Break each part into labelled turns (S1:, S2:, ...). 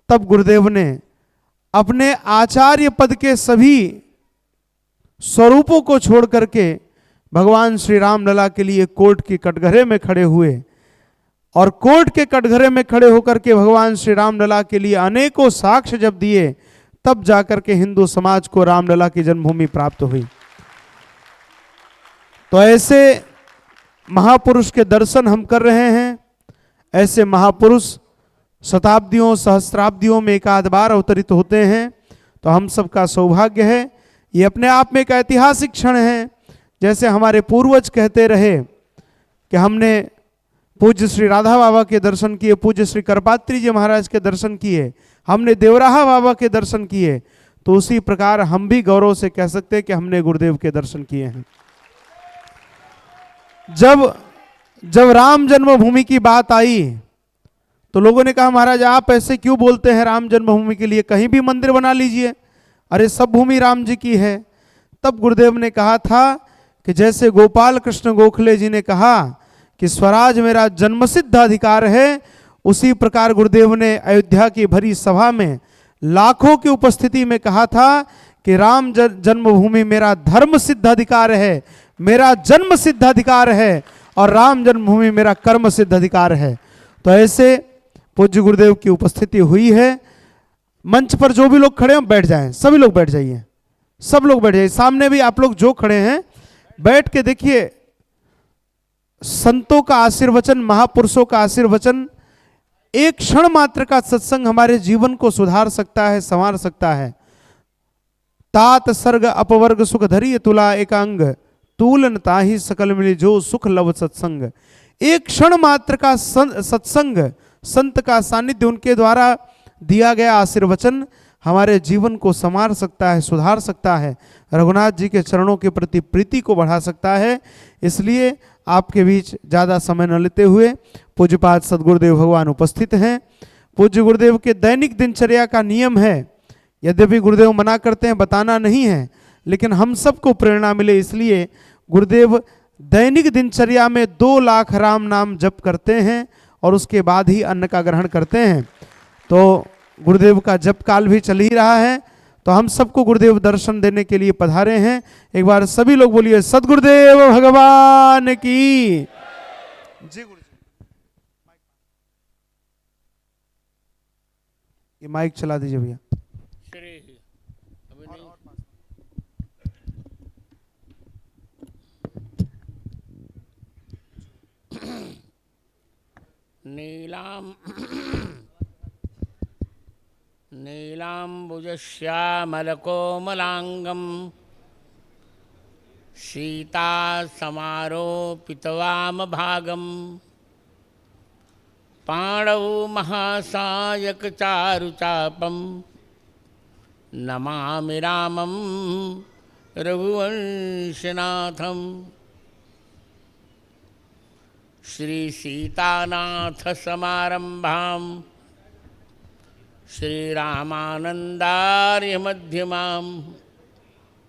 S1: तब गुरुदेव ने अपने आचार्य पद के सभी स्वरूपों को छोड़ करके भगवान श्री राम लला के लिए कोर्ट के कटघरे में खड़े हुए और कोर्ट के कटघरे में खड़े होकर के भगवान श्री राम लला के लिए अनेकों साक्ष्य जब दिए, तब जाकर के हिंदू समाज को रामलला की जन्मभूमि प्राप्त हुई। तो ऐसे महापुरुष के दर्शन हम कर रहे हैं। ऐसे महापुरुष शताब्दियों सहस्त्राब्दियों में एक आध बार अवतरित होते हैं, तो हम सबका सौभाग्य है। ये अपने आप में एक ऐतिहासिक क्षण है। जैसे हमारे पूर्वज कहते रहे कि हमने पूज्य श्री राधा बाबा के दर्शन किए, पूज्य श्री करपात्री जी महाराज के दर्शन किए, हमने देवराहा बाबा के दर्शन किए, तो उसी प्रकार हम भी गौरव से कह सकते हैं कि हमने गुरुदेव के दर्शन किए हैं। जब राम जन्मभूमि की बात आई तो लोगों ने कहा महाराज आप ऐसे क्यों बोलते हैं, राम जन्मभूमि के लिए कहीं भी मंदिर बना लीजिए, अरे सब भूमि राम जी की है। तब गुरुदेव ने कहा था कि जैसे गोपाल कृष्ण गोखले जी ने कहा कि स्वराज मेरा जन्मसिद्ध अधिकार है, उसी प्रकार गुरुदेव ने अयोध्या की भरी सभा में लाखों की उपस्थिति में कहा था कि राम जन्मभूमि मेरा धर्म सिद्ध अधिकार है, मेरा जन्म सिद्ध अधिकार है, और राम जन्मभूमि मेरा कर्म सिद्ध अधिकार है। तो ऐसे पूज्य गुरुदेव की उपस्थिति हुई है। मंच पर जो भी लोग खड़े हैं बैठ जाएं, सभी लोग बैठ जाइए, सब लोग बैठ जाइए। सामने भी आप लोग जो खड़े हैं बैठ के देखिए। संतों का आशीर्वचन, महापुरुषों का आशीर्वचन, एक क्षण मात्र का सत्संग हमारे जीवन को सुधार सकता है, संवार सकता है। तात सर्ग अपवर्ग सुख धरी तुला एकांग, तूलन ताहि सकल मिली जो सुख लव सत्संग। एक क्षण मात्र का सत्संग, संत का सानिध्य, उनके द्वारा दिया गया आशीर्वचन हमारे जीवन को संवार सकता है, सुधार सकता है, रघुनाथ जी के चरणों के प्रति प्रीति को बढ़ा सकता है। इसलिए आपके बीच ज़्यादा समय न लेते हुए पूज्यपाद सद्गुरुदेव भगवान उपस्थित हैं। पूज्य गुरुदेव के दैनिक दिनचर्या का नियम है, यद्यपि गुरुदेव मना करते हैं, बताना नहीं है, लेकिन हम सबको प्रेरणा मिले इसलिए गुरुदेव दैनिक दिनचर्या में 2 लाख राम नाम जप करते हैं और उसके बाद ही अन्न का ग्रहण करते हैं। तो गुरुदेव का जप काल भी चल ही रहा है, तो हम सबको गुरुदेव दर्शन देने के लिए पधारे हैं। एक बार सभी लोग बोलिए सद्गुरुदेव भगवान की जी। गुरु जी ये माइक चला दीजिए भैया।
S2: नीलाम्बुजश्यामलकोमलाङ्गं सीतासमारोपितवामभागं पाणौ महासायकचारुचापं नमामि रामं रघुवंशनाथं। श्रीसीतानाथसमारम्भां श्रीरामानन्दार्यमध्यमाम्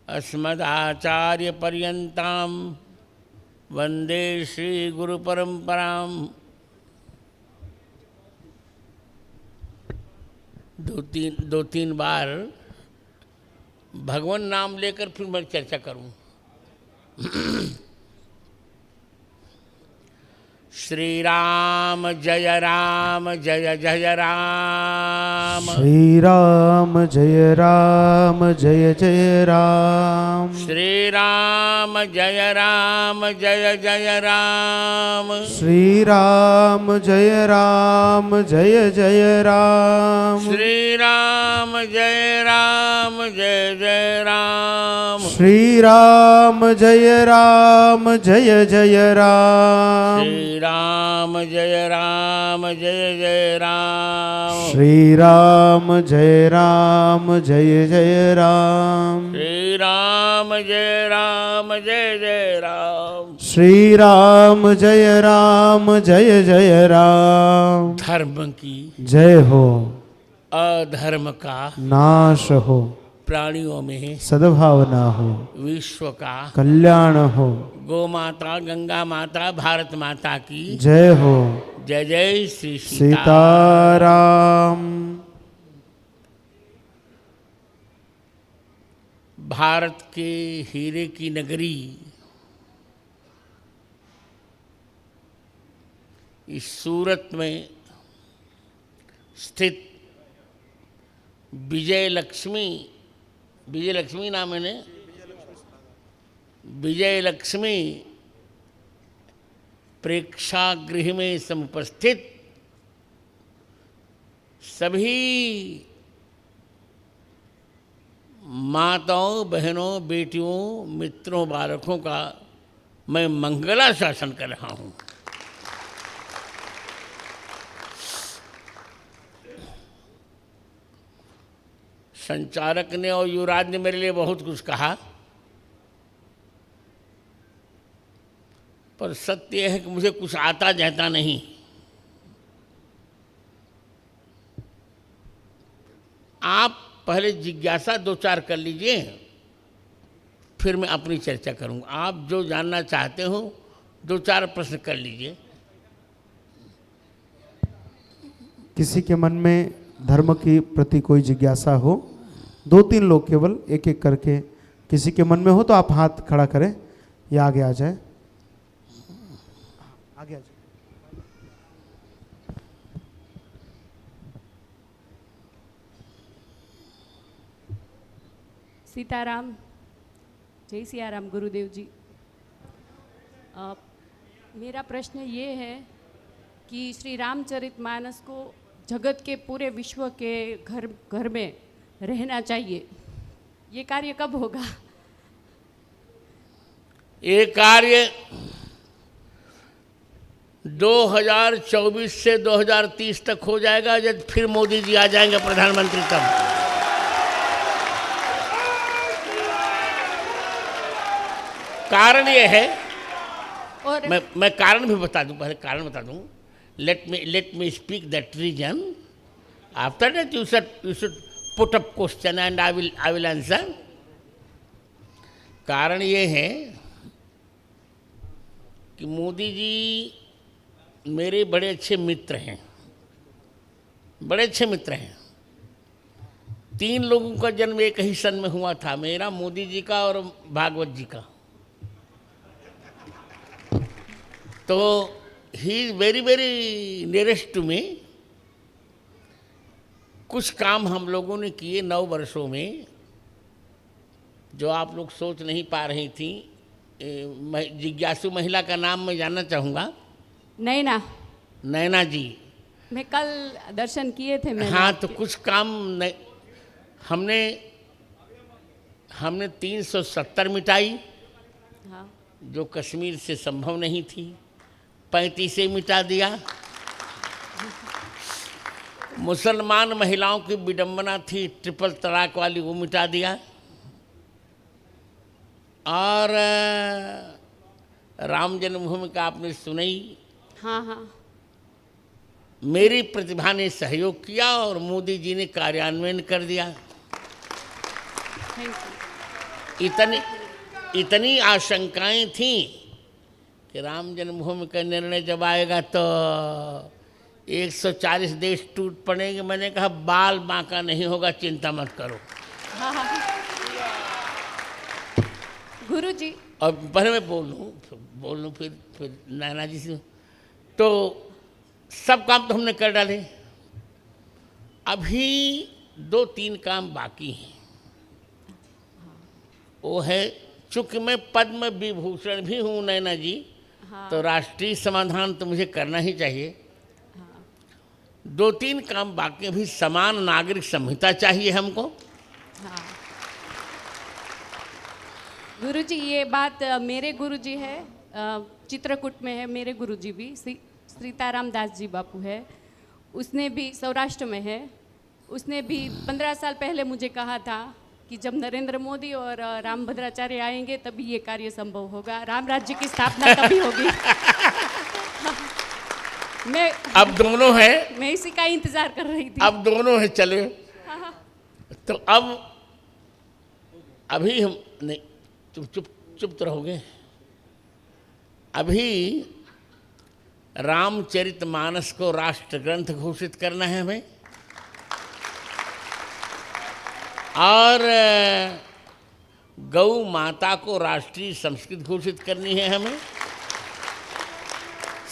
S2: अस्मदाचार्यपर्यन्तां वन्दे श्रीगुरुपरम्पराम्। दो तीन बार भगवान नाम लेकर फिर मैं चर्चा करूं। श्री राम जय जय जय राम।
S1: श्री राम जय जय राम।
S2: श्री राम जय जय जय राम।
S1: श्री राम जय जय राम।
S2: श्री राम जय जय राम।
S1: श्री राम जय जय राम।
S2: श्री राम जय जय राम।
S1: श्री राम जय जय राम।
S2: श्री राम जय जय राम।
S1: श्री राम जय जय राम।
S2: धर्म की
S1: जय हो,
S2: अधर्म का
S1: नाश हो,
S2: प्राणियों में
S1: सद्भावना हो,
S2: विश्व का
S1: कल्याण हो।
S2: गौ माता, गंगा माता, भारत माता की
S1: जय हो।
S2: जय जय श्री
S1: सीताराम।
S2: भारत के हीरे की नगरी इस सूरत में स्थित विजय लक्ष्मी नाम है ने विजय लक्ष्मी प्रेक्षागृह में समुपस्थित सभी माताओं, बहनों, बेटियों, मित्रों, बालकों का मैं मंगलाशासन कर रहा हूँ। संचालक ने और युवराज ने मेरे लिए बहुत कुछ कहा, पर सत्य है कि मुझे कुछ आता जाता नहीं। आप पहले जिज्ञासा दो चार कर लीजिए, फिर मैं अपनी चर्चा करूंगा। आप जो जानना चाहते हो दो चार प्रश्न कर लीजिए।
S1: किसी के मन में धर्म के प्रति कोई जिज्ञासा हो, दो तीन लोग केवल एक एक करके, किसी के मन में हो तो आप हाथ खड़ा करें या आगे आ जाए, आगे आ जाए।
S3: सीताराम, जय सियाराम गुरुदेव जी। मेरा प्रश्न ये है कि श्री रामचरितमानस को जगत के पूरे विश्व के घर घर में रहना चाहिए, ये कार्य कब होगा?
S2: ये कार्य 2024 से 2030 तक हो जाएगा, जब फिर मोदी जी आ जाएंगे प्रधानमंत्री तब। कारण ये है,
S3: और
S2: मैं कारण भी बता दूं, पहले कारण बता दूं। Let me speak that reason, after that you should put up question and I will answer. कारण ये है कि मोदी जी मेरे बड़े अच्छे मित्र हैं, बड़े अच्छे मित्र हैं। 3 लोगों का जन्म एक ही सन में हुआ था, मेरा, मोदी जी का और भागवत जी का। तो he is very very nearest to me. कुछ काम हम लोगों ने किए 9 वर्षों में जो आप लोग सोच नहीं पा रही थी। जिज्ञासु महिला का नाम मैं जानना चाहूँगा। नैना जी,
S3: मैं कल दर्शन किए थे मैंने।
S2: हाँ, तो कुछ काम हमने 370 मिटाई,
S3: हाँ,
S2: जो कश्मीर से संभव नहीं थी। 35 से मिटा दिया। मुसलमान महिलाओं की विडंबना थी, ट्रिपल तलाक वाली, वो मिटा दिया। और राम जन्मभूमि का आपने सुनी।
S3: हाँ हाँ,
S2: मेरी प्रतिभा ने सहयोग किया और मोदी जी ने कार्यान्वयन कर दिया।
S3: Thank you.
S2: इतनी आशंकाएं थीं कि राम जन्मभूमि का निर्णय जब आएगा तो 140 देश टूट पड़ेंगे। मैंने कहा बाल बांका नहीं होगा, चिंता मत करो।
S3: हाँ हाँ, गुरु जी।
S2: और पहले मैं बोल लूँ फिर नैना जी से। तो सब काम तो हमने कर डाले, अभी 2-3 काम बाकी हैं। वो है, चूँकि मैं पद्म विभूषण भी हूँ नैना जी,
S3: हाँ,
S2: तो राष्ट्रीय समाधान तो मुझे करना ही चाहिए। 2-3 काम बाकी, भी समान नागरिक संहिता चाहिए हमको।
S3: हाँ। गुरु जी, ये बात मेरे गुरु जी है, चित्रकूट में है मेरे गुरु जी भी, सीताराम दास जी बापू है, उसने भी सौराष्ट्र में है। उसने भी 15 साल पहले मुझे कहा था कि जब नरेंद्र मोदी और रामभद्राचार्य आएंगे तभी ये कार्य संभव होगा, राम राज्य की स्थापना तभी होगी। मैं
S2: अब दोनों है,
S3: मैं इसी का इंतजार कर रही थी।
S2: अब दोनों है चले। तो अब अभी हम नहीं, तुम चुप तो रहोगे। अभी रामचरितमानस को राष्ट्र ग्रंथ घोषित करना है हमें, और गौ माता को राष्ट्रीय संस्कृत घोषित करनी है हमें,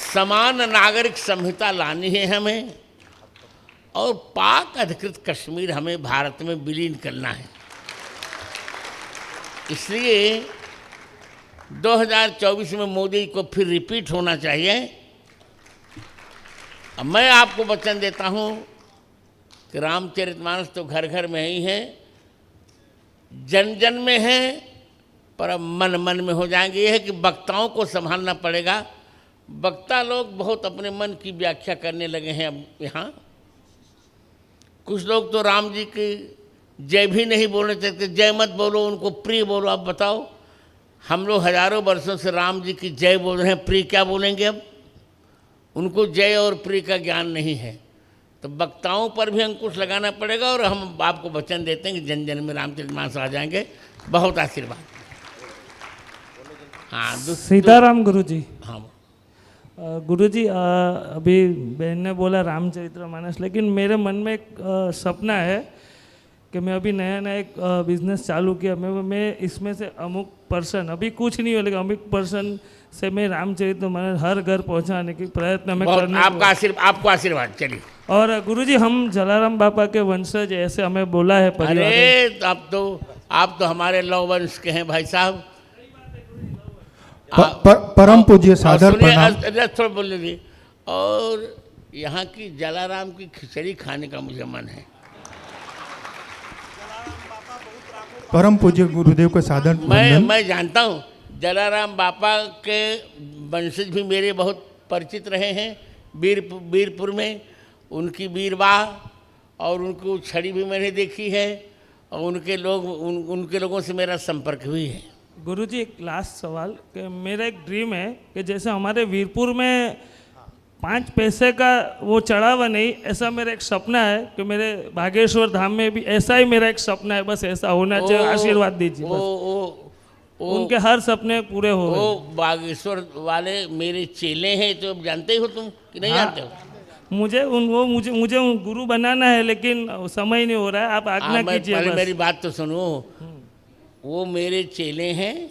S2: समान नागरिक संहिता लानी है हमें, और पाक अधिकृत कश्मीर हमें भारत में विलीन करना है। इसलिए 2024 में मोदी को फिर रिपीट होना चाहिए। अब मैं आपको वचन देता हूँ कि रामचरितमानस तो घर घर में ही है, जन जन में है, पर अब मन मन में हो जाएंगे। यह है कि वक्ताओं को संभालना पड़ेगा। वक्ता लोग बहुत अपने मन की व्याख्या करने लगे हैं अब यहाँ। कुछ लोग तो राम जी की जय भी नहीं बोलने चाहते, जय मत बोलो, उनको प्रिय बोलो। आप बताओ, हम लोग हजारों वर्षों से राम जी की जय बोल रहे हैं, प्रिय क्या बोलेंगे अब? उनको जय और प्रिय का ज्ञान नहीं है। तो वक्ताओं पर भी अंकुश लगाना पड़ेगा, और हम आपको वचन देते हैं कि जन जन में रामचरितमानस आ जाएंगे। बहुत आशीर्वाद। हाँ,
S4: सीताराम गुरुजी।
S2: हाँ
S4: गुरुजी, अभी बहन ने बोला रामचरितमानस, लेकिन मेरे मन में एक सपना है कि मैं अभी नया नया एक बिजनेस चालू किया। मैं इसमें से अमुक पर्सन, अभी कुछ नहीं हो, लेकिन अमुक पर्सन से मैं रामचरितमानस हर घर पहुंचाने की प्रयत्न में करने
S2: आपको आशीर्वाद। चलिए।
S4: और गुरुजी, हम जलाराम बापा के वंशज, ऐसे हमें बोला है परिवार।
S2: अरे आप तो हमारे लव वंश के हैं भाई साहब।
S5: परम पूज्य सादर प्रणाम।
S2: थोड़ा बोल लीजिए। और यहाँ की जलाराम की खिचड़ी खाने का मुझे मन है।
S5: परम पूज्य गुरुदेव को सादर वंदन।
S2: मैं जानता हूँ जलाराम बापा के वंशज भी मेरे बहुत परिचित रहे हैं। वीरपुर में उनकी वीरवाह और उनको छड़ी भी मैंने देखी है, और उनके लोगों से मेरा संपर्क भी है।
S4: गुरुजी, एक लास्ट सवाल कि मेरा एक ड्रीम है कि जैसे हमारे वीरपुर में 5 पैसे का वो चढ़ावा नहीं, ऐसा मेरा एक सपना है कि मेरे बागेश्वर धाम में भी ऐसा ही मेरा एक सपना है। बस ऐसा होना चाहिए। आशीर्वाद दीजिए। उनके हर सपने पूरे हो।
S2: वो बागेश्वर वाले मेरे चेले हैं, तो जानते ही हो तुम कि नहीं? जानते हो?
S4: मुझे गुरु बनाना है, लेकिन समय नहीं हो रहा है। आप आज्ञा कीजिए।
S2: पहले मेरी बात तो सुनो। वो मेरे चेले हैं।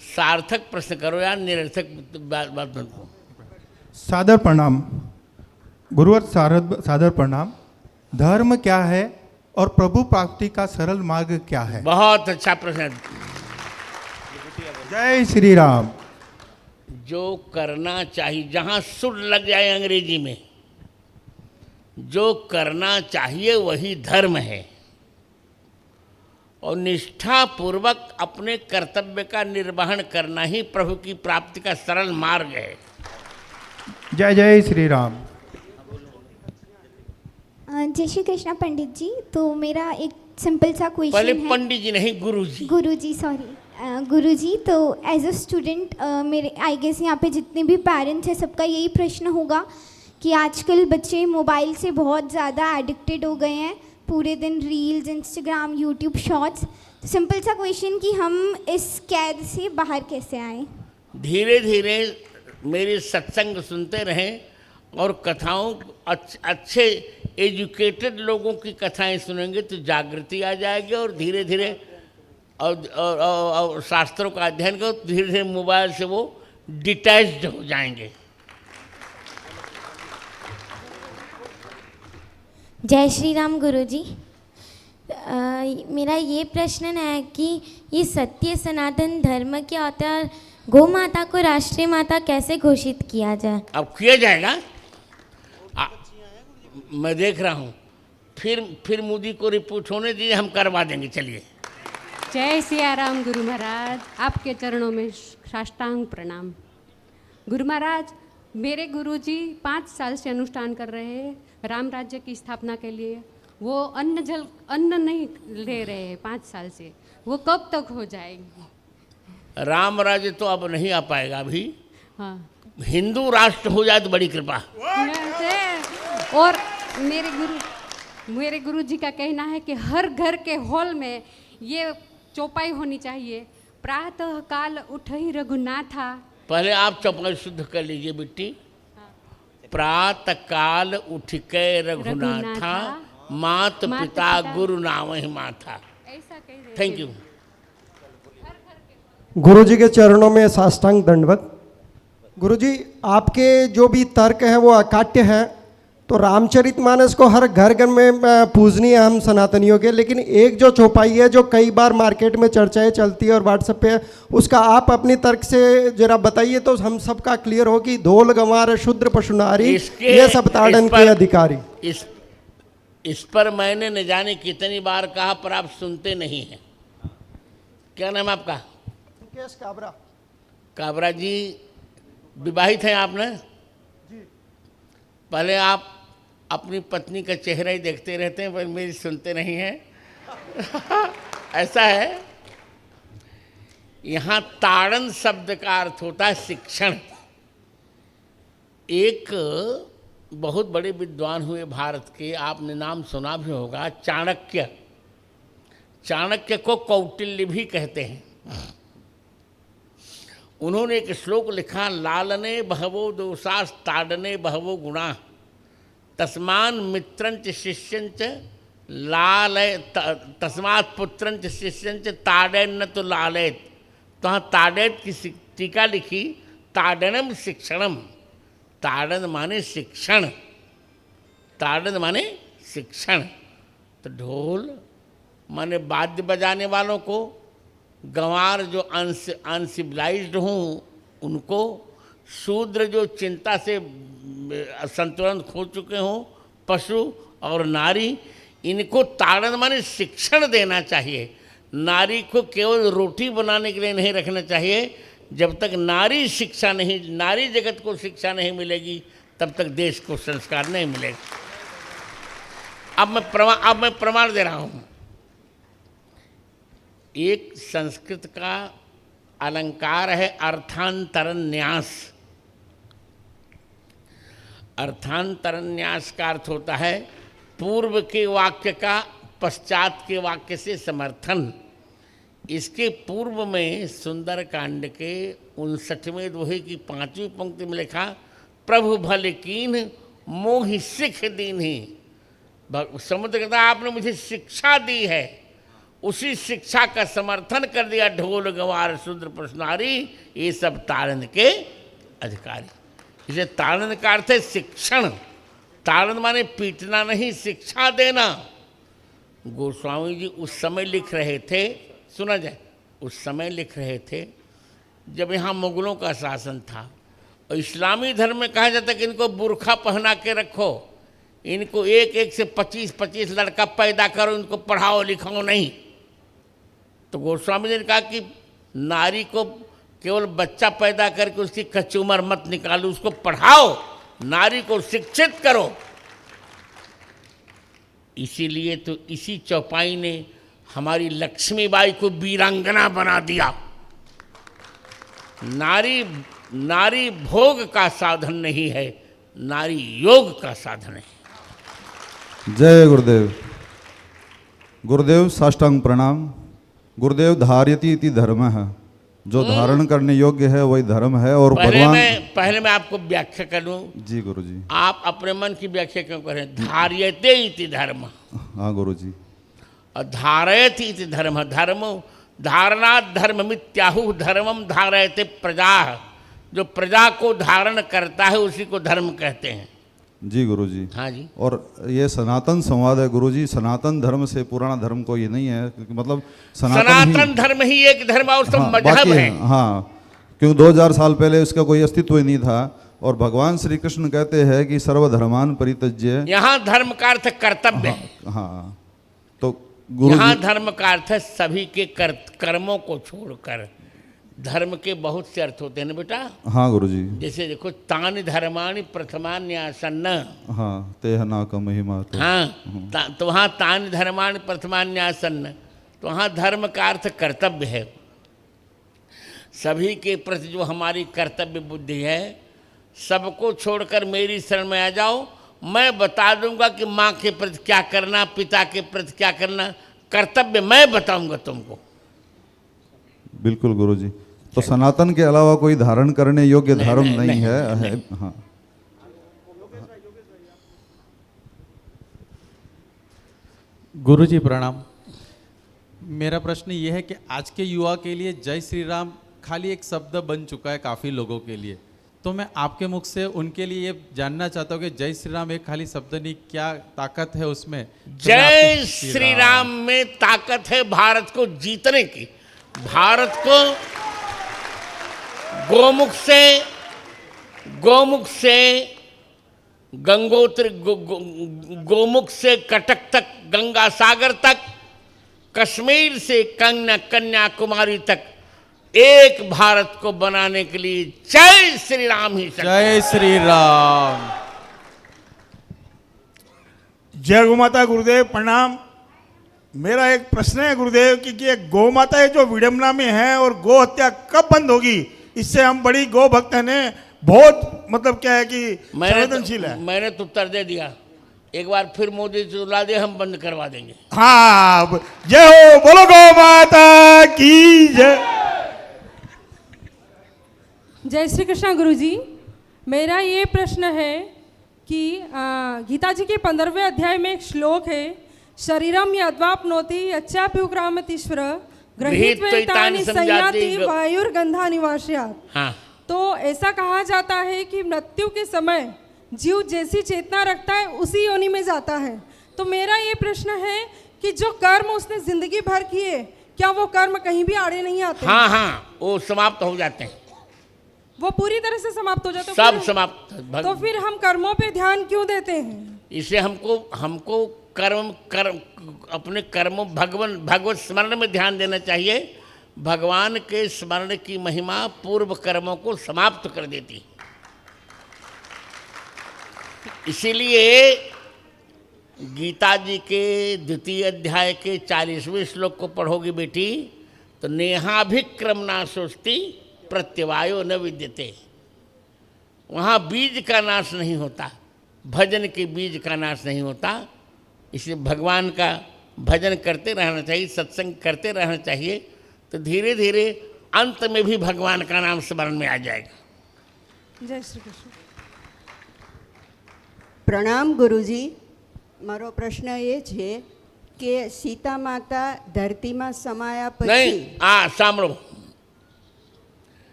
S2: सार्थक प्रश्न करो यार, निरर्थक बात मत करो।
S5: सादर प्रणाम गुरुवर, सादर प्रणाम। धर्म क्या है और प्रभु प्राप्ति का सरल मार्ग क्या है?
S2: बहुत अच्छा प्रश्न।
S5: जय श्री राम।
S2: जो करना चाहिए, जहाँ सुर लग जाए अंग्रेजी में, जो करना चाहिए वही धर्म है, और निष्ठापूर्वक अपने कर्तव्य का निर्वहन करना ही प्रभु की प्राप्ति का सरल मार्ग है।
S5: जय जय श्री राम।
S6: जय श्री कृष्णा पंडित जी। तो मेरा एक सिंपल सा क्वेश्चन
S2: पहले
S6: है।
S2: पंडित जी नहीं, गुरुजी।
S6: गुरुजी, सॉरी गुरुजी। तो एज अ स्टूडेंट मेरे आई गेस यहाँ पे जितने भी पेरेंट्स हैं सबका यही प्रश्न होगा कि आजकल बच्चे मोबाइल से बहुत ज़्यादा एडिक्टेड हो गए हैं। पूरे दिन रील्स, इंस्टाग्राम, यूट्यूब शॉर्ट्स। तो सिंपल सा क्वेश्चन कि हम इस कैद से बाहर कैसे आएँ? धीरे
S2: धीरे मेरे सत्संग सुनते रहें, और कथाओं, अच्छे एजुकेटेड लोगों की कथाएं सुनेंगे तो जागृति आ जाएगी, और धीरे धीरे और शास्त्रों का अध्ययन करो, धीरे धीरे मोबाइल से वो डिटैच्ड हो जाएंगे।
S7: जय श्री राम गुरुजी। मेरा ये प्रश्न है कि ये सत्य सनातन धर्म क्या होता है, गौ माता को राष्ट्रीय माता कैसे घोषित किया जाए?
S2: अब किया जाएगा। मैं देख रहा हूँ, फिर मोदी को रिपोर्ट होने दीजिए, हम करवा देंगे। चलिए।
S3: जय सियाराम गुरु महाराज, आपके चरणों में साष्टांग प्रणाम। गुरु महाराज, मेरे गुरुजी 5 साल से अनुष्ठान कर रहे हैं राम राज्य की स्थापना के लिए। वो अन्न नहीं ले रहे हैं 5 साल से। वो कब तक हो जाएंगे?
S2: राम राज्य तो अब नहीं आ पाएगा अभी।
S3: हाँ,
S2: हिंदू राष्ट्र हो जाए तो बड़ी कृपा।
S3: और मेरे गुरुजी का कहना है कि हर घर के हॉल में ये चौपाई होनी चाहिए। प्रातः काल उठई रघुनाथा।
S2: पहले आप चौपाई शुद्ध कर लीजिए बेटी। प्रातः काल उठ के रघुनाथा, मात पिता गुरु नाम ही माथा।
S3: ऐसा कह रहे
S2: थैंक
S3: थे।
S2: यू।
S8: गुरु जी के चरणों में साष्टांग दंडवत। गुरु जी, आपके जो भी तर्क हैं वो अकाट्य हैं, तो रामचरितमानस को हर घर घर में पूजनी है हम सनातनियों के, लेकिन एक जो चौपाई है जो कई बार मार्केट में चर्चाएं चलती है और व्हाट्सएप पे, उसका आप अपनी तर्क से जरा बताइए तो हम सबका क्लियर हो कि धोल गंवार शूद्र पशु नारी ये सब ताड़न के अधिकारी।
S2: इस पर मैंने न जाने कितनी बार कहा, पर आप सुनते नहीं हैं। क्या नाम आपका?
S8: मुकेश काबरा।
S2: काबरा जी, विवाहित हैं आप न? पहले आप अपनी पत्नी का चेहरा ही देखते रहते हैं, पर मेरी सुनते नहीं हैं। ऐसा है। यहाँ ताड़न शब्द का अर्थ होता है शिक्षण। एक बहुत बड़े विद्वान हुए भारत के, आपने नाम सुना भी होगा, चाणक्य। चाणक्य को कौटिल्य भी कहते हैं। उन्होंने एक श्लोक लिखा, लालने बहवो दोषास ताड़ने बहवो गुणा तस्मान मित्रंच शिष्यंच लालय तस्मात् पुत्रंच शिष्यंच ताड़न तो लालयत। तो हाँ, ताड़ेत की टीका लिखी, ताड़नम शिक्षणम। ताड़न माने शिक्षण, ताड़न माने शिक्षण। तो ढोल माने वाद्य बजाने वालों को, गंवार जो अनसिविलाइज्ड हों उनको, शूद्र जो चिंता से संतुलन खो चुके हों, पशु और नारी, इनको ताड़न माने शिक्षण देना चाहिए। नारी को केवल रोटी बनाने के लिए नहीं रखना चाहिए। जब तक नारी शिक्षा नहीं, नारी जगत को शिक्षा नहीं मिलेगी, तब तक देश को संस्कार नहीं मिलेगा। अब मैं प्रमाण दे रहा हूँ। एक संस्कृत का अलंकार है अर्थांतरन्यास। अर्थांतरन्यास का अर्थ होता है पूर्व के वाक्य का पश्चात के वाक्य से समर्थन। इसके पूर्व में सुंदर कांड के 59वें दोहे की 5वीं पंक्ति में लिखा, प्रभु भले कीन मोहि सिख दीन्ही। समुद्र कहता आपने मुझे शिक्षा दी है, उसी शिक्षा का समर्थन कर दिया ढोल गंवार शूद्र पशु नारी, ये सब ताड़न के अधिकारी। इसे ताड़न का अर्थ है शिक्षण। ताड़न माने पीटना नहीं, शिक्षा देना। गोस्वामी जी उस समय लिख रहे थे, सुना जाए, उस समय लिख रहे थे जब यहाँ मुगलों का शासन था और इस्लामी धर्म में कहा जाता कि इनको बुरखा पहना के रखो, इनको एक एक से 25-25 लड़का पैदा करो, इनको पढ़ाओ लिखाओ नहीं। तो गोस्वामी जी ने कहा कि नारी को केवल बच्चा पैदा करके उसकी कच्ची उम्र मत निकालो, उसको पढ़ाओ, नारी को शिक्षित करो। इसीलिए तो इसी चौपाई ने हमारी लक्ष्मीबाई को वीरांगना बना दिया। नारी भोग का साधन नहीं है, नारी योग का साधन है।
S9: जय गुरुदेव। गुरुदेव साष्टांग प्रणाम। गुरुदेव धार्यति इति धर्म है, जो धारण करने योग्य है वही धर्म है। और
S2: पहले मैं आपको व्याख्या कर लूं।
S9: जी गुरुजी।
S2: आप अपने मन की व्याख्या क्यों करें? धार्यते इति धर्म।
S9: हाँ गुरुजी।
S2: और धारयति इति धर्म। धर्म धारणात् धर्ममित्याहु धर्मम धारयते प्रजा। जो प्रजा को धारण करता है उसी को धर्म कहते हैं।
S9: जी गुरुजी।
S2: हाँ जी।
S9: और ये सनातन संवाद है गुरुजी। सनातन धर्म से पुराना धर्म कोई नहीं है, मतलब
S2: सनातन धर्म ही एक धर्म और सब मजहब है।
S9: हाँ, क्योंकि 2000 साल पहले उसका कोई अस्तित्व ही नहीं था। और भगवान श्री कृष्ण कहते हैं कि सर्वधर्मान परित्यज्य।
S2: यहाँ धर्म का अर्थ कर्तव्य है।
S9: हाँ, तो गुरु
S2: यहाँ धर्म का अर्थ है सभी के कर्मों को छोड़कर। धर्म के बहुत से अर्थ होते हैं ना बेटा।
S9: हाँ गुरुजी।
S2: जैसे देखो, तानि धर्माणि प्रथमान्यासन्न।
S9: हाँ, तेह नाकम महिमा।
S2: हाँ, तो वहाँ तानि धर्माणि प्रथमान्यासन्न, तो वहाँ धर्म का अर्थ कर्तव्य है। सभी के प्रति जो हमारी कर्तव्य बुद्धि है, सबको छोड़कर मेरी शरण में आ जाओ, मैं बता दूंगा कि माँ के प्रति क्या करना, पिता के प्रति क्या करना, कर्तव्य मैं बताऊंगा तुमको।
S9: बिल्कुल गुरुजी। तो सनातन के अलावा कोई धारण करने योग्य धर्म नहीं है। हाँ।
S10: गुरुजी प्रणाम। मेरा प्रश्न ये है कि आज के युवा के लिए जय श्री राम खाली एक शब्द बन चुका है काफ़ी लोगों के लिए, तो मैं आपके मुख से उनके लिए ये जानना चाहता हूँ कि जय श्री राम एक खाली शब्द नहीं, क्या ताकत है उसमें?
S2: जय श्री राम में ताकत है भारत को जीतने की। भारत को गोमुख से गंगोत्री गोमुख से कटक तक, गंगा सागर तक, कश्मीर से कन्याकुमारी तक एक भारत को बनाने के लिए जय श्री राम ही शक्ति।
S10: जय श्री राम।
S11: जय गौ माता। गुरुदेव प्रणाम। मेरा एक प्रश्न है गुरुदेव कि ये गौ माता है जो विडंबना में है और गौ हत्या कब बंद होगी? इससे हम बड़ी गौ भक्त ने बहुत मतलब क्या है कि संवेदनशील है।
S2: मैंने तो उत्तर दे दिया, एक बार फिर मोदी जी ला दे, हम बंद करवा देंगे।
S11: हाँ, जय हो, बोलो गौ माता की जय।
S12: जय श्री कृष्ण गुरुजी। मेरा ये प्रश्न है कि गीता जी के 15वें अध्याय में एक श्लोक है, शरीरम यद्वाप्नोति यच्चाप्युक्रामतीश्वर गृहीत्वैतानि संयाति वायुर्गंधा निवास्यात्।
S2: हाँ।
S12: तो ऐसा कहा जाता है कि मृत्यु के समय जीव जैसी चेतना रखता है उसी योनि में जाता है। तो मेरा ये प्रश्न है कि जो कर्म उसने जिंदगी भर किए, क्या वो कर्म कहीं भी आड़े नहीं आते?
S2: हाँ हाँ, वो समाप्त हो जाते हैं,
S12: वो पूरी तरह से समाप्त हो जाते हैं,
S2: सब समाप्त।
S12: तो फिर हम कर्मों पे ध्यान क्यों देते हैं?
S2: इसे हमको कर्म अपने कर्मों भगवत स्मरण में ध्यान देना चाहिए। भगवान के स्मरण की महिमा पूर्व कर्मों को समाप्त कर देती। इसीलिए गीता जी के 2 अध्याय के 40वें श्लोक को पढ़ोगी बेटी तो नेहाभिक्रमना सोचती प्रत्यवायो न विद्यते। वहाँ बीज का नाश नहीं होता, भजन के बीज का नाश नहीं होता। इसलिए भगवान का भजन करते रहना चाहिए, सत्संग करते रहना चाहिए, तो धीरे धीरे अंत में भी भगवान का नाम स्मरण में आ जाएगा।
S12: जय श्री कृष्ण।
S13: પ્રણામ ગુરુજી। મારો પ્રશ્ન એ છે કે સીતા માતા ધરતીમાં સમાયા પછી
S2: नहीं સાંભળો,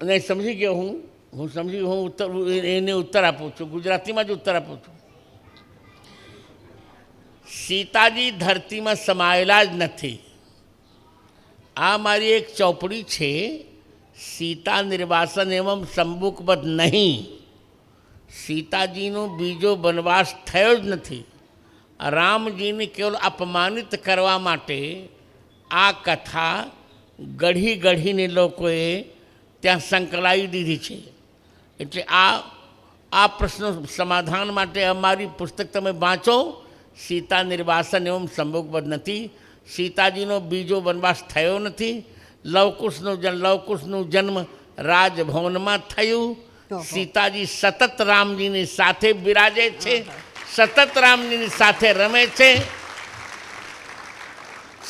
S2: नहीं समझी गया हूँ समझी हूँ। એને ઉત્તર આપું છું, ગુજરાતીમાં જ ઉત્તર આપું છું। સીતાજી ધરતીમાં સમાયેલા જ નથી। આ મારી એક ચોપડી છે, સીતા નિર્વાસન એવં સંબુકબદ્ધ નહીં। સીતાજીનો બીજો વનવાસ થયો જ નથી। રામજીને કેવલ અપમાનિત કરવા માટે આ કથા ગઢીને લોકોએ ત્યાં સંકળાવી દીધી છે। એટલે આ પ્રશ્ન સમાધાન માટે અમારી પુસ્તક તમે વાંચો। સીતા નિર્વાસન એવં સંભોગબદ્ધ નથી। સીતાજીનો બીજો વનવાસ થયો નથી। લવકુશનો જન્મ રાજભવનમાં થયું। સીતાજી સતત રામજીની સાથે બિરાજે છે, સતત રામજીની સાથે રમે છે।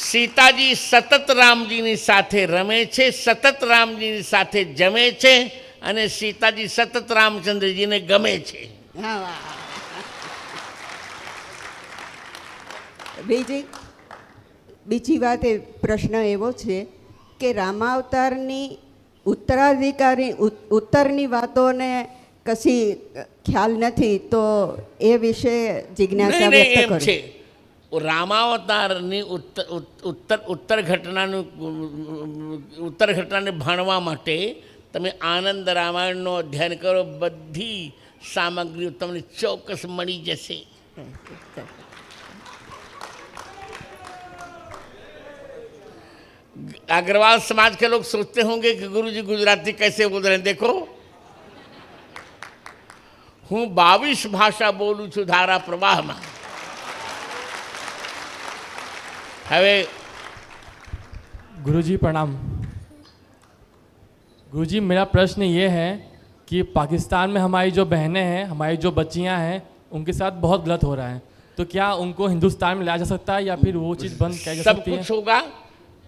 S2: સીતાજી સતત રામજીની સાથે રમે છે, સતત રામજીની સાથે જમે છે અને સીતાજી સતત રામચંદ્રજીને ગમે છે।
S13: બીજી વાત એ પ્રશ્ન એવો છે કે રામાવતારની ઉત્તરની વાતોને કશી ખ્યાલ નથી, તો એ વિશે જિજ્ઞાસા વ્યક્ત કરો।
S2: છે રામાવતારની ઉત્તર ઘટનાને ભણવા માટે તમે આનંદ રામાયણનો અધ્યયન કરો, બધી સામગ્રીઓ તમને ચોક્કસ મળી જશે। अग्रवाल समाज के लोग सोचते होंगे कि गुरुजी गुजराती कैसे बोल रहे हैं। देखो, हूँ 22 भाषा बोलूँ छू धारा प्रवाह में। हवे
S14: गुरुजी प्रणाम। गुरुजी मेरा प्रश्न ये है कि पाकिस्तान में हमारी जो बहनें हैं, हमारी जो बच्चियां हैं, उनके साथ बहुत गलत हो रहा है, तो क्या उनको हिंदुस्तान में लाया जा सकता है या फिर वो चीज़ बंद की जा सकती है?
S2: सब कुछ होगा।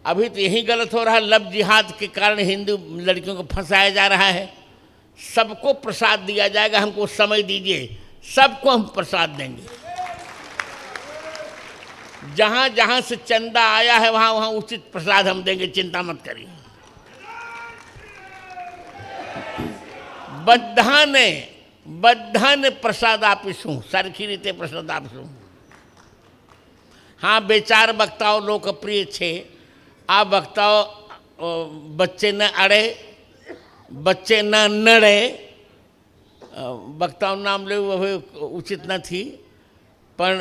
S2: अभी तो यही गलत हो रहा है, लव जिहाद के कारण हिंदू लड़कियों को फंसाया जा रहा है। सबको प्रसाद दिया जाएगा, हमको समय दीजिए, सबको हम प्रसाद देंगे। जहां जहां से चंदा आया है वहां वहां उचित प्रसाद हम देंगे, चिंता मत करिए। बधाने प्रसाद આપીશું, સરખી રીતે પ્રસાદ આપીશું। हाँ, बेचार वक्ताओं लोकप्रिय छे। आ वक्ताओं बच्चे न अड़े, बच्चे न नड़े, वक्ताओं नाम लेવું હવે ઉચિત નથી, પણ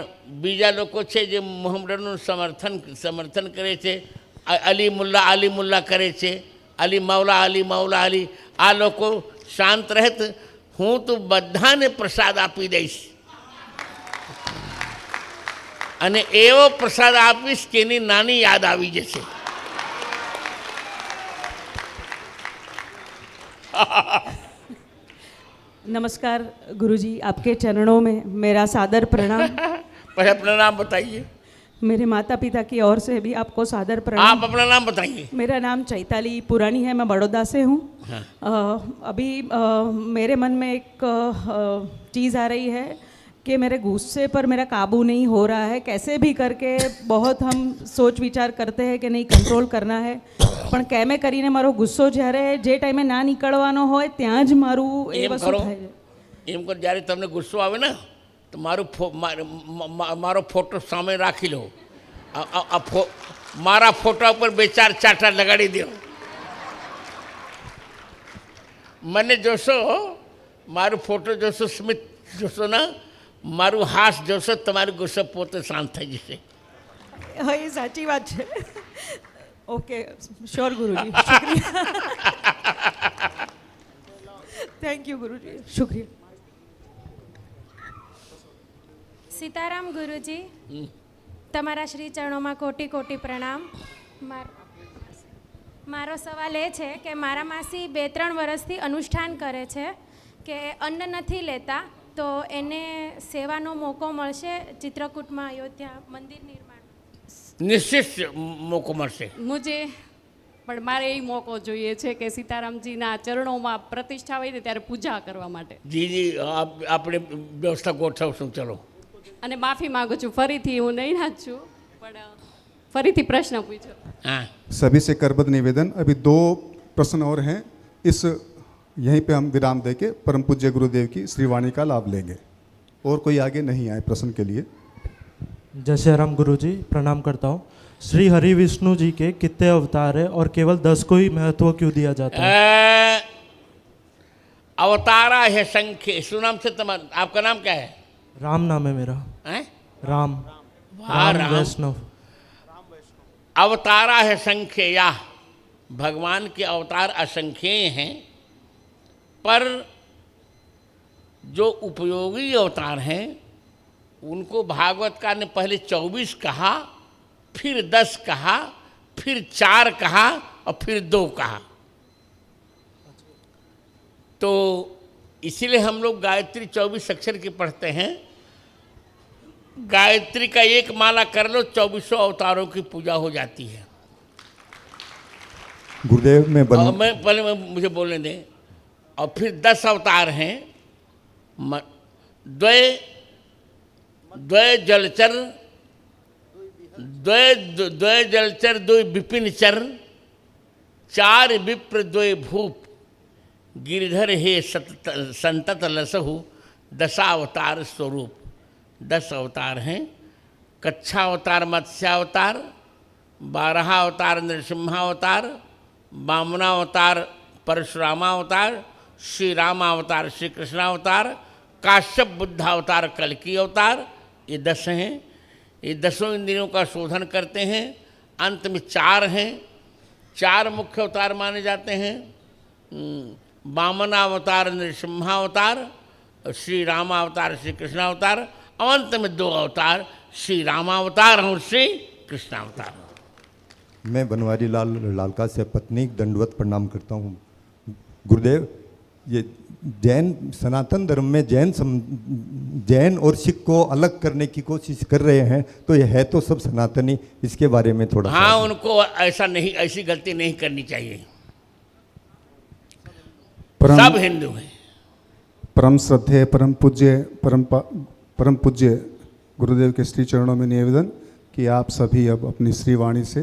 S2: બીજા લોકો છે જે મોહમ્મદનું સમર્થન કરે છે, અલી મુલ્લા કરે છે, અલી મૌલા અલી। આ લોકો શાંત રહે, હું તો બધાને પ્રસાદ આપી દઈશ અને એવો પ્રસાદ આપીશ કે એની નાની યાદ આવી જશે।
S15: नमस्कार गुरुजी, आपके चरणों में मेरा सादर प्रणाम।
S2: पहले अपना नाम बताइए।
S15: मेरे माता पिता की ओर से भी आपको सादर प्रणाम।
S2: आप अपना नाम बताइए।
S15: मेरा नाम चैताली पुरानी है, मैं बड़ौदा से हूँ।
S2: हाँ।
S15: अभी मेरे मन में एक चीज़ आ रही है कि मेरे गुस्से पर मेरा काबू नहीं हो रहा है। कैसे भी करके बहुत हम सोच विचार करते हैं कि नहीं कंट्रोल करना है, પણ કેમે કરીને મારો ગુસ્સો જ્યારે જે ટાઈમે ના નીકળવાનો હોય ત્યાં જ મારું એ વસ્તુ થાય છે।
S2: એમ કરો, જ્યારે તમને ગુસ્સો આવે ને તો મારો ફોટો સામે રાખી લો, મારા ફોટા ઉપર 2-4 ચાટા લગાડી દો। મને જોશો, મારો ફોટો જોશો, સ્મિત જોશો ને, મારું હાસ જોશો, તમારો ગુસ્સો પોતે શાંત થઈ જશે।
S15: હા, એ સાચી વાત છે। ओके, श्योर गुरुजी, शुक्रिया। थैंक यू गुरुजी, शुक्रिया।
S7: सीताराम गुरुजी, તમારા શ્રી ચરણોમાં કોટી કોટી પ્રણામ। મારો સવાલ એ છે કે મારા માસી 2-3 વર્ષથી અનુષ્ઠાન કરે છે કે અન્ન નથી લેતા, તો એને સેવાનો મોકો મળશે ચિત્રકૂટમાં અયોધ્યા મંદિર નિર્માણ?
S2: નિશ્ચિત મોકો મળશે
S3: મુજે, પણ મારે એ મોકો જોઈએ છે કે સીતારામજીના ચરણોમાં પ્રતિષ્ઠા હોય ને ત્યારે પૂજા કરવા માટે।
S2: જી, આપણે વ્યવસ્થા ગોઠવશું। ચલો।
S3: અને માફી માંગુ છું, ફરીથી હું નહીં નાચું, પણ ફરીથી પ્રશ્ન પૂછો।
S2: हाँ,
S16: सभी से करबद्ध निवेदन। अभी 2 प्रश्न और हैं, इस यहीं पे हम विराम देके परम पूज्य गुरुदेव की श्रीवाणी का लाभ लेंगे। और कोई आगे नहीं आए प्रश्न के लिए।
S17: जय श्री राम गुरुजी, प्रणाम करता हूँ। श्री हरि विष्णु जी के कितने अवतार है और केवल 10 को ही महत्व क्यों दिया जाता है?
S2: अवतारा है संख्य। सुनाम से आपका नाम क्या है?
S17: राम नाम है मेरा। राम वैष्णव।
S2: अवतारा है संख्य, या भगवान के अवतार असंख्य हैं, पर जो उपयोगी अवतार हैं उनको भागवतकार ने पहले 24 कहा, फिर 10 कहा, फिर 4 कहा और फिर 2 कहा। तो इसीलिए हम लोग गायत्री 24 अक्षर की पढ़ते हैं। गायत्री का एक माला कर लो, 24 अवतारों की पूजा हो जाती है।
S16: गुरुदेव मैं
S2: पहले मुझे बोलने दें। और फिर 10 अवतार हैं। द्वय जलचर, द्वय जलचर, 2 विपिनचर, 4 विप्र, 2 भूप, गिरधर हे संतत लसहु, 10 अवतार स्वरूप। 10 अवतार हैं। कच्छावतार, मत्स्यावतार, 12 अवतार नृसिंहावतार, वामनावतार परशुरामावतार, श्री रामावतार श्री कृष्णावतार, काश्यप बुद्धावतार कल्कि अवतार। ये 10 हैं। ये 10 इंद्रियों का शोधन करते हैं। अंत में 4 हैं। 4 मुख्य अवतार माने जाते हैं। वामनावतार नृसिंहावतार, श्री रामावतार श्री कृष्णावतार, और अंत में 2 अवतार, श्री रामावतार और श्री कृष्णावतार।
S16: मैं बनवारी लाल लालका से पत्नी दंडवत प्रणाम करता हूँ। गुरुदेव, ये जैन सनातन धर्म में जैन और सिख को अलग करने की कोशिश कर रहे हैं, तो ये है तो सब सनातनी, इसके बारे में थोड़ा।
S2: हाँ, उनको ऐसा नहीं, ऐसी गलती नहीं करनी चाहिए। सब हिंदू हैं।
S16: परम श्रद्धेय परम पूज्य गुरुदेव के श्री चरणों में निवेदन कि
S18: कि आप सभी अब अपनी श्रीवाणी से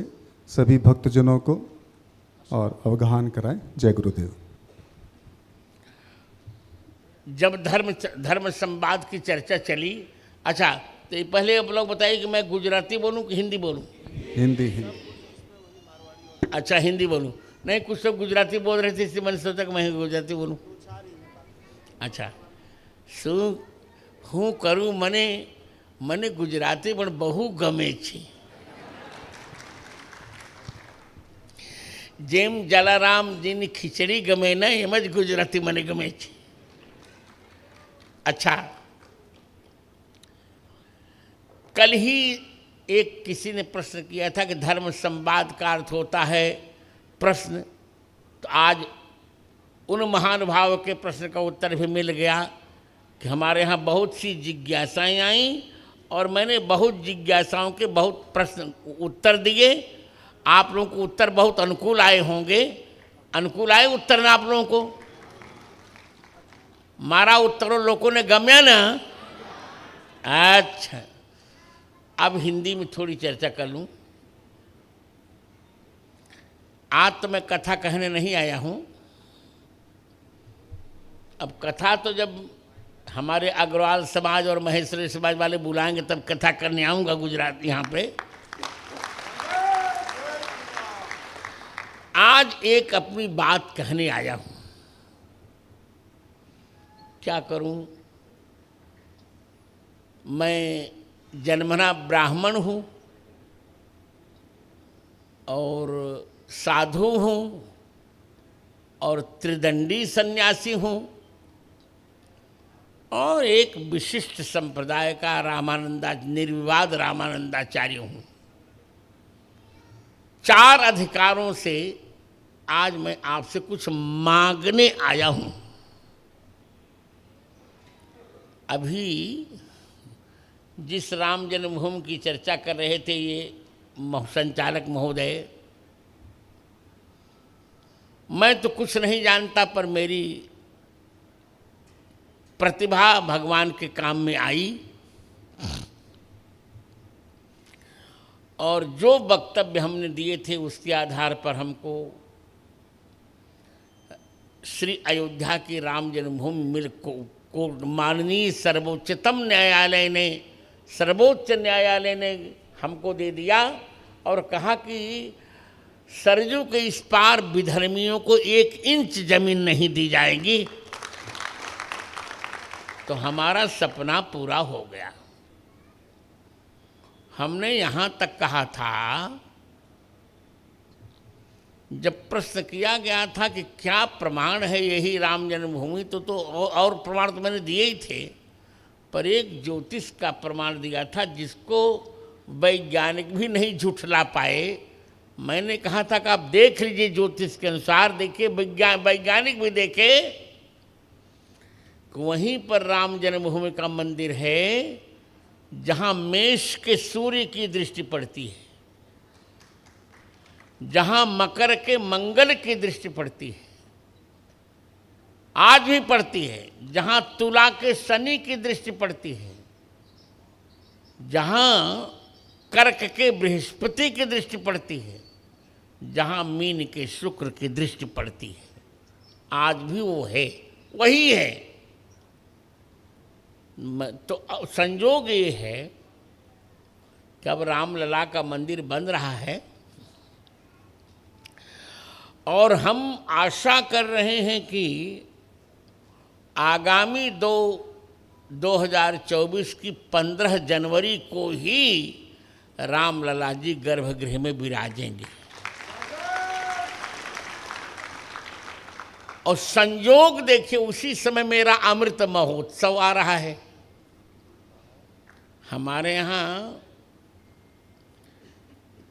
S18: सभी भक्तजनों को और अवगाहन कराएं। जय गुरुदेव।
S2: जब धर्म संवाद की चर्चा चली, अच्छा तो पहले आप लोग बताइए कि मैं गुजराती बोलूं कि हिंदी बोलूं?
S18: हिंदी हिंदी।
S2: अच्छा हिंदी बोलूं? नहीं, कुछ लोग गुजराती बोल रहे थे इसलिए मैंने सोचा कि मैं गुजराती बोलूं। अच्छा, હું કરું, મને ગુજરાતી પણ બહુ ગમે છે. જેમ જલારામજીની ખીચડી ગમે ને એમ જ ગુજરાતી મને ગમે છે. अच्छा, कल ही एक किसी ने प्रश्न किया था कि धर्म संवाद का अर्थ होता है प्रश्न, तो आज उन महानुभाव के प्रश्न का उत्तर भी मिल गया कि हमारे यहाँ बहुत सी जिज्ञासाएं आईं और मैंने बहुत जिज्ञासाओं के बहुत प्रश्न उत्तर दिए. आप लोगों को उत्तर बहुत अनुकूल आए होंगे. अनुकूल आए उत्तर ना आप लोगों को? मारा उत्तरों लोगों ने गम्या ना? अच्छा, अब हिंदी में थोड़ी चर्चा कर लूँ. आज तो मैं कथा कहने नहीं आया हूँ. अब कथा तो जब हमारे अग्रवाल समाज और महेश्वरी समाज वाले बुलाएंगे तब कथा करने आऊँगा गुजरात यहाँ पे. आज एक अपनी बात कहने आया हूँ. क्या करूँ, मैं जन्मना ब्राह्मण हूँ और साधु हूँ और त्रिदंडी सन्यासी हूँ और एक विशिष्ट संप्रदाय का निर्विवाद रामानंदाचार्य हूँ. 4 अधिकारों से आज मैं आपसे कुछ मांगने आया हूँ. अभी जिस राम जन्मभूमि की चर्चा कर रहे थे ये संचालक महोदय, मैं तो कुछ नहीं जानता, पर मेरी प्रतिभा भगवान के काम में आई और जो वक्तव्य हमने दिए थे उसके आधार पर हमको श्री अयोध्या की राम जन्मभूमि मिल्क को माननीय सर्वोच्च न्यायालय ने हमको दे दिया और कहा कि सरजू के इस पार विधर्मियों को 1 इंच जमीन नहीं दी जाएगी. तो हमारा सपना पूरा हो गया. हमने यहाँ तक कहा था, जब प्रश्न किया गया था कि क्या प्रमाण है यही राम जन्मभूमि, तो और प्रमाण तो मैंने दिए ही थे, पर एक ज्योतिष का प्रमाण दिया था जिसको वैज्ञानिक भी नहीं झुठला पाए. मैंने कहा था कि आप देख लीजिए, ज्योतिष के अनुसार देखिए, वैज्ञानिक भी देखे कि वहीं पर राम जन्मभूमि का मंदिर है जहाँ मेष के सूर्य की दृष्टि पड़ती है, जहाँ मकर के मंगल की दृष्टि पड़ती है, आज भी पड़ती है, जहाँ तुला के शनि की दृष्टि पड़ती है, जहाँ कर्क के बृहस्पति की दृष्टि पड़ती है, जहाँ मीन के शुक्र की दृष्टि पड़ती है. आज भी वो है, वही है. तो संयोग ये है कि अब रामलला का मंदिर बन रहा है और हम आशा कर रहे हैं कि आगामी 2024 की 15 जनवरी को ही रामलला जी गर्भगृह में विराजेंगे. और संयोग देखिए, उसी समय मेरा अमृत महोत्सव आ रहा है. हमारे यहाँ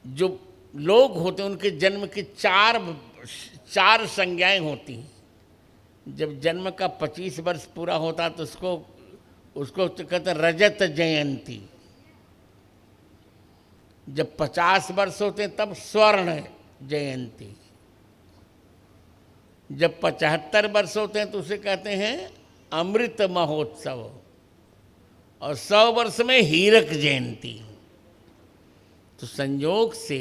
S2: जो लोग होते हैं उनके जन्म की 4 संज्ञाएं होती हैं. जब जन्म का 25 वर्ष पूरा होता तो उसको तो कहते हैं रजत जयंती. जब 50 वर्ष होते हैं तब स्वर्ण जयंती. जब 75 वर्ष होते हैं तो उसे कहते हैं अमृत महोत्सव और 100 वर्ष में हीरक जयंती. तो संयोग से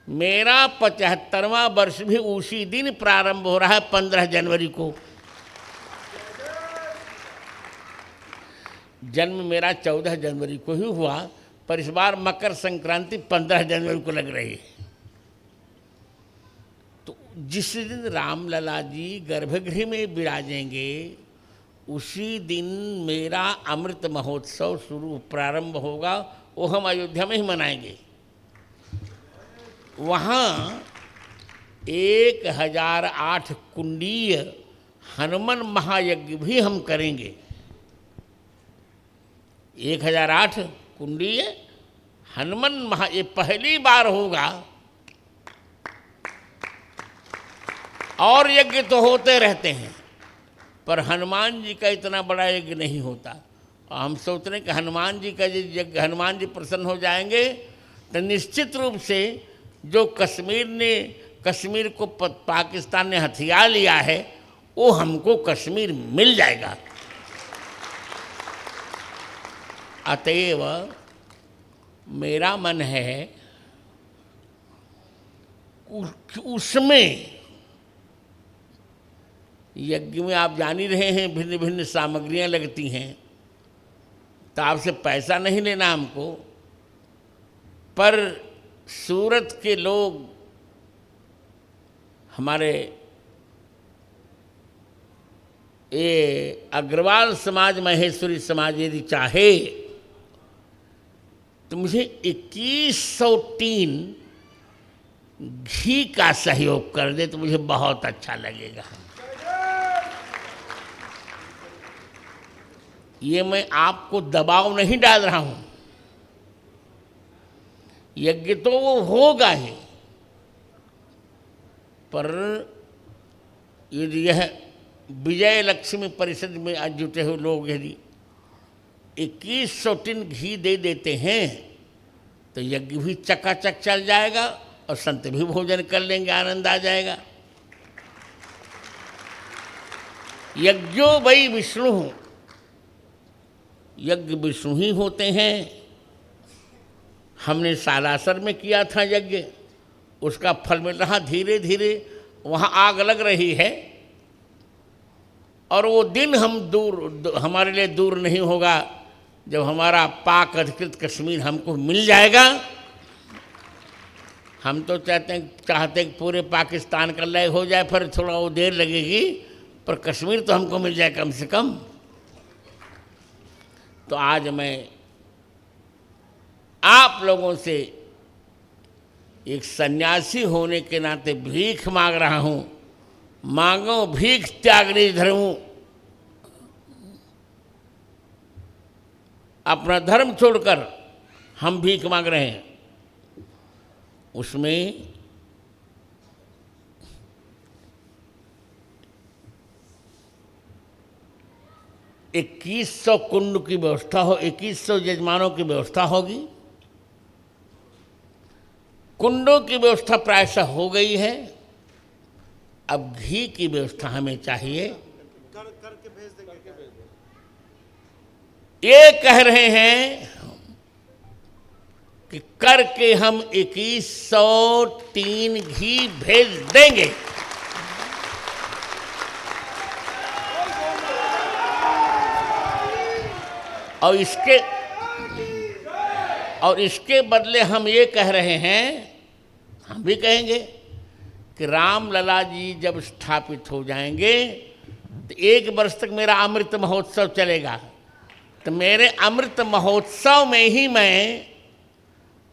S2: मेरा 75वां वर्ष भी उसी दिन प्रारंभ हो रहा है, 15 जनवरी को। जन्म मेरा 14 जनवरी को ही हुआ, पर इस बार मकर संक्रांति 15 जनवरी को लग रही है। तो जिस दिन रामलला जी गर्भगृह में विराजेंगे उसी दिन मेरा अमृत महोत्सव प्रारंभ होगा। वो हम अयोध्या में ही मनाएंगे। वहाँ 1008 कुंडीय हनुमान महायज्ञ भी हम करेंगे। 1008 कुंडीय हनुमान ये पहली बार होगा। और यज्ञ तो होते रहते हैं, पर हनुमान जी का इतना बड़ा यज्ञ नहीं होता। और हम सोच रहे हैं कि हनुमान जी का यज्ञ, हनुमान जी प्रसन्न हो जाएंगे तो निश्चित रूप से जो कश्मीर को पाकिस्तान ने हथिया लिया है, वो हमको कश्मीर मिल जाएगा। अतएव मेरा मन है उसमें यज्ञ में आप जान ही रहे हैं भिन्न भिन्न सामग्रियां लगती हैं, तो आपसे पैसा नहीं लेना हमको, पर सूरत के लोग हमारे ये अग्रवाल समाज, महेश्वरी समाज यदि चाहे तो मुझे 2100 टीन घी का सहयोग कर दे तो मुझे बहुत अच्छा लगेगा। ये मैं आपको दबाव नहीं डाल रहा हूं, यज्ञ तो वो होगा ही, पर यदि यह विजय लक्ष्मी परिषद में आज जुटे हुए लोग यदि 2100 टिन घी दे देते हैं तो यज्ञ भी चकाचक चल जाएगा और संत भी भोजन कर लेंगे, आनंद आ जाएगा। यज्ञो वै विष्णु, यज्ञ विष्णु ही होते हैं। हमने सालासर में किया था यज्ञ, उसका फल मिल रहा धीरे धीरे, वहाँ आग लग रही है और वो दिन हमारे लिए दूर नहीं होगा जब हमारा पाक अधिकृत कश्मीर हमको मिल जाएगा। हम तो चाहते हैं कि पूरे पाकिस्तान का लय हो जाए, फिर थोड़ा वो देर लगेगी, पर कश्मीर तो हमको मिल जाए कम से कम। तो आज मैं आप लोगों से एक सन्यासी होने के नाते भीख मांग रहा हूं। मांगो भीख त्यागनी धर्म, अपना धर्म छोड़कर हम भीख मांग रहे हैं। उसमें 2100 कुंड की व्यवस्था हो, 2100 यजमानों की व्यवस्था होगी। कुंडों की व्यवस्था प्रायशः हो गई है, अब घी की व्यवस्था हमें चाहिए। ये कह रहे हैं कि करके हम 2100 टीन घी भेज देंगे। और इसके बदले हम ये कह रहे हैं, हम भी कहेंगे कि रामलला जी जब स्थापित हो जाएंगे तो 1 वर्ष तक मेरा अमृत महोत्सव चलेगा। तो मेरे अमृत महोत्सव में ही मैं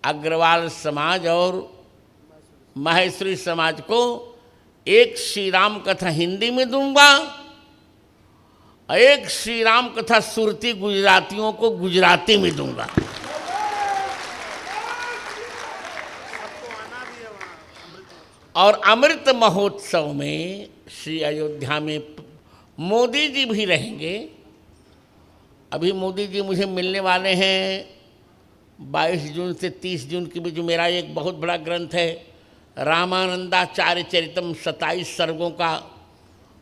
S2: अग्रवाल समाज और माहेश्वरी समाज को एक श्री राम कथा हिंदी में दूंगा और एक श्री राम कथा सुरती गुजरातियों को गुजराती में दूंगा। और अमृत महोत्सव में श्री अयोध्या में मोदी जी भी रहेंगे। अभी मोदी जी मुझे मिलने वाले हैं 22 जून से 30 जून के बीच। मेरा एक बहुत बड़ा ग्रंथ है रामानंदाचार्य चरितम, 27 सर्गों का,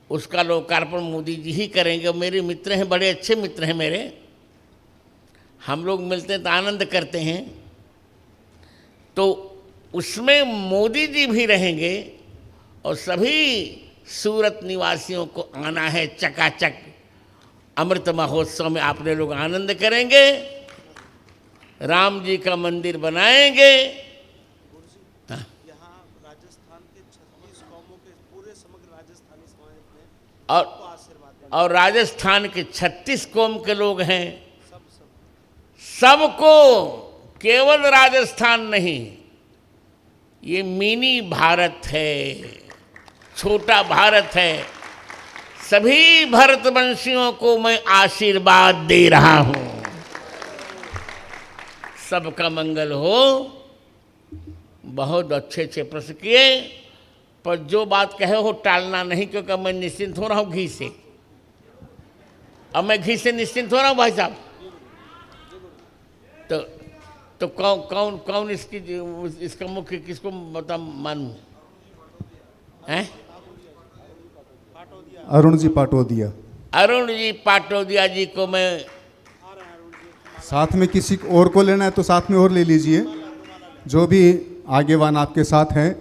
S2: उसका लोकार्पण मोदी जी ही करेंगे। मेरे मित्र हैं, बड़े अच्छे मित्र हैं मेरे, हम लोग मिलते हैं तो आनंद करते हैं। तो उसमें मोदी जी भी रहेंगे और सभी सूरत निवासियों को आना है चकाचक। अमृत महोत्सव में आपने लोग आनंद करेंगे, राम जी का मंदिर बनाएंगे। और राजस्थान के 36 कौम के लोग हैं, सबको, केवल राजस्थान नहीं, ये मिनी भारत है, छोटा भारत है। सभी भारतवंशियों को मैं आशीर्वाद दे रहा हूं, सबका मंगल हो। बहुत अच्छे अच्छे प्रश्न किए, पर जो बात कहे हो टालना नहीं, क्योंकि मैं निश्चिंत हो रहा हूं घी से। अब मैं घी से निश्चिंत हो रहा हूं भाई साहब। तो कौन इसका मुख्य किसको बता मानूं? हैं?
S18: अरुण जी पाटोदिया।
S2: अरुण जी पाटोदिया जी को मैं,
S18: साथ में किसी और को लेना है तो साथ में और ले लीजिए, जो भी आगेवान आपके साथ हैं